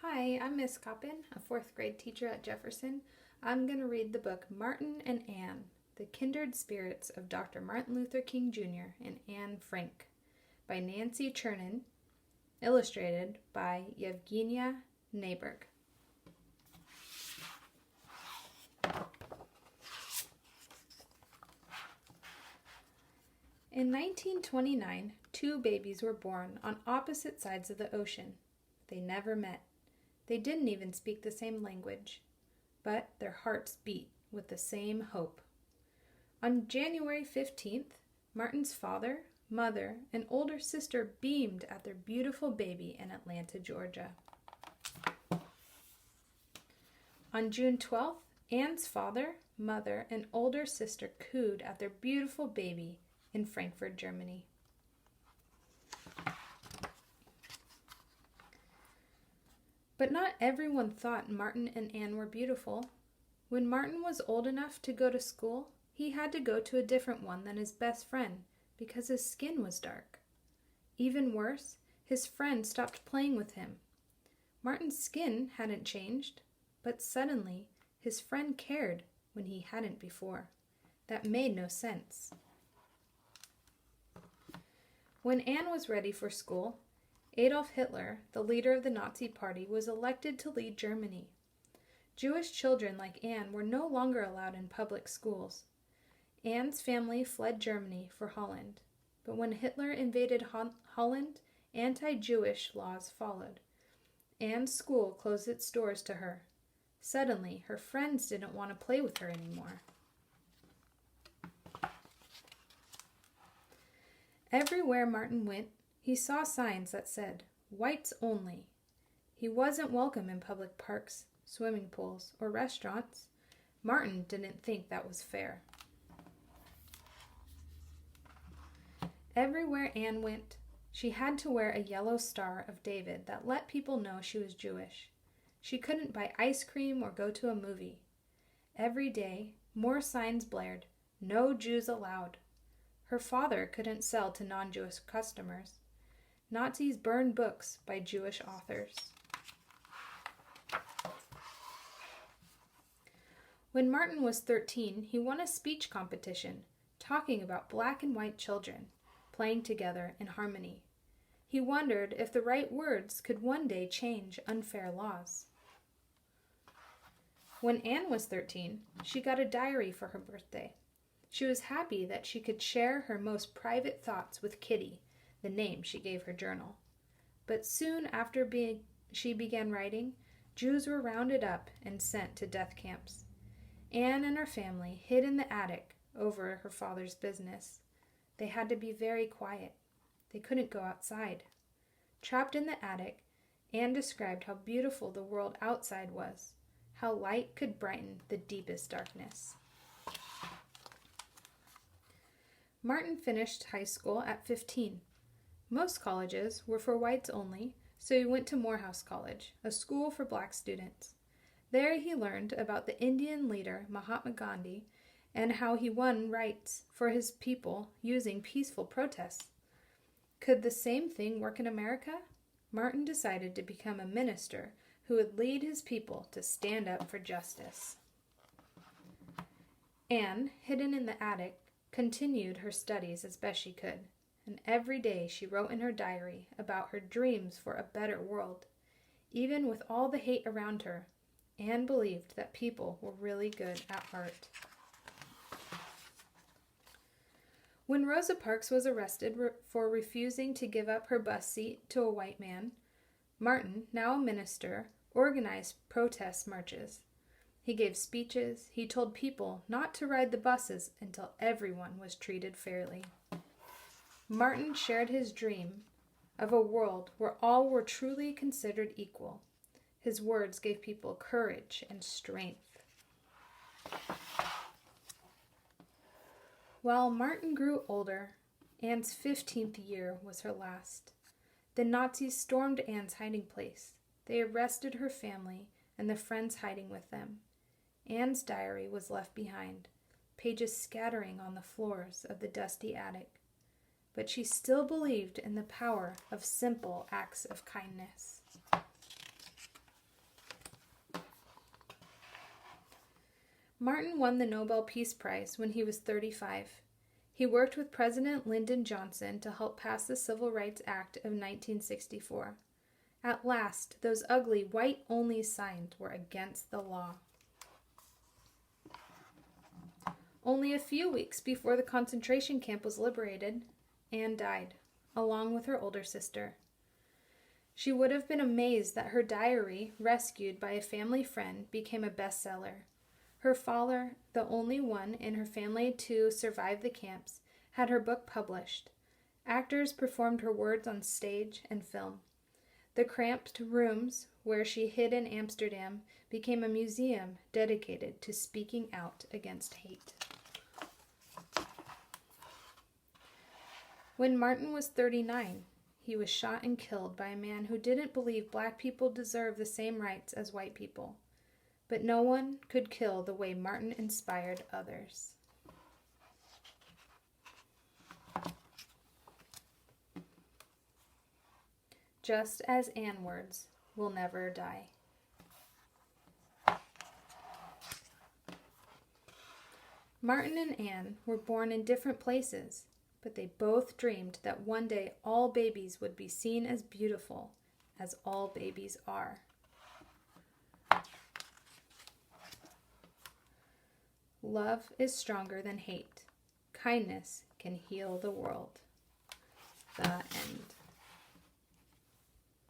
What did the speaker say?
Hi, I'm Miss Coppin, a fourth grade teacher at Jefferson. I'm going to read the book Martin and Anne, The Kindred Spirits of Dr. Martin Luther King Jr. and Anne Frank by Nancy Chernin, illustrated by Yevgenia Neiberg. In 1929, two babies were born on opposite sides of the ocean. They never met. They didn't even speak the same language, but their hearts beat with the same hope. On January 15th, Martin's father, mother, and older sister beamed at their beautiful baby in Atlanta, Georgia. On June 12th, Anne's father, mother, and older sister cooed at their beautiful baby in Frankfurt, Germany. But not everyone thought Martin and Anne were beautiful. When Martin was old enough to go to school, he had to go to a different one than his best friend because his skin was dark. Even worse, his friend stopped playing with him. Martin's skin hadn't changed, but suddenly his friend cared when he hadn't before. That made no sense. When Anne was ready for school, Adolf Hitler, the leader of the Nazi Party, was elected to lead Germany. Jewish children like Anne were no longer allowed in public schools. Anne's family fled Germany for Holland, but when Hitler invaded Holland, anti-Jewish laws followed. Anne's school closed its doors to her. Suddenly, her friends didn't want to play with her anymore. Everywhere Martin went, he saw signs that said, "Whites only." He wasn't welcome in public parks, swimming pools, or restaurants. Martin didn't think that was fair. Everywhere Anne went, she had to wear a yellow Star of David that let people know she was Jewish. She couldn't buy ice cream or go to a movie. Every day, more signs blared, "No Jews allowed." Her father couldn't sell to non-Jewish customers. Nazis burned books by Jewish authors. When Martin was 13, he won a speech competition talking about black and white children playing together in harmony. He wondered if the right words could one day change unfair laws. When Anne was 13, she got a diary for her birthday. She was happy that she could share her most private thoughts with Kitty, the name she gave her journal. But soon after she began writing, Jews were rounded up and sent to death camps. Anne and her family hid in the attic over her father's business. They had to be very quiet. They couldn't go outside. Trapped in the attic, Anne described how beautiful the world outside was, how light could brighten the deepest darkness. Martin finished high school at 15. Most colleges were for whites only, so he went to Morehouse College, a school for black students. There he learned about the Indian leader Mahatma Gandhi and how he won rights for his people using peaceful protests. Could the same thing work in America? Martin decided to become a minister who would lead his people to stand up for justice. Anne, hidden in the attic, continued her studies as best she could. And every day she wrote in her diary about her dreams for a better world. Even with all the hate around her, Anne believed that people were really good at heart. When Rosa Parks was arrested for refusing to give up her bus seat to a white man, Martin, now a minister, organized protest marches. He gave speeches. He told people not to ride the buses until everyone was treated fairly. Martin shared his dream of a world where all were truly considered equal. His words gave people courage and strength. While Martin grew older, Anne's 15th year was her last. The Nazis stormed Anne's hiding place. They arrested her family and the friends hiding with them. Anne's diary was left behind, pages scattering on the floors of the dusty attic. But she still believed in the power of simple acts of kindness. Martin won the Nobel Peace Prize when he was 35. He worked with President Lyndon Johnson to help pass the Civil Rights Act of 1964. At last, those ugly white-only signs were against the law. Only a few weeks before the concentration camp was liberated, Anne died, along with her older sister. She would have been amazed that her diary, rescued by a family friend, became a bestseller. Her father, the only one in her family to survive the camps, had her book published. Actors performed her words on stage and film. The cramped rooms where she hid in Amsterdam became a museum dedicated to speaking out against hate. When Martin was 39, he was shot and killed by a man who didn't believe black people deserve the same rights as white people. But no one could kill the way Martin inspired others. Just as Anne words will never die. Martin and Anne were born in different places, but they both dreamed that one day all babies would be seen as beautiful, as all babies are. Love is stronger than hate. Kindness can heal the world. The end.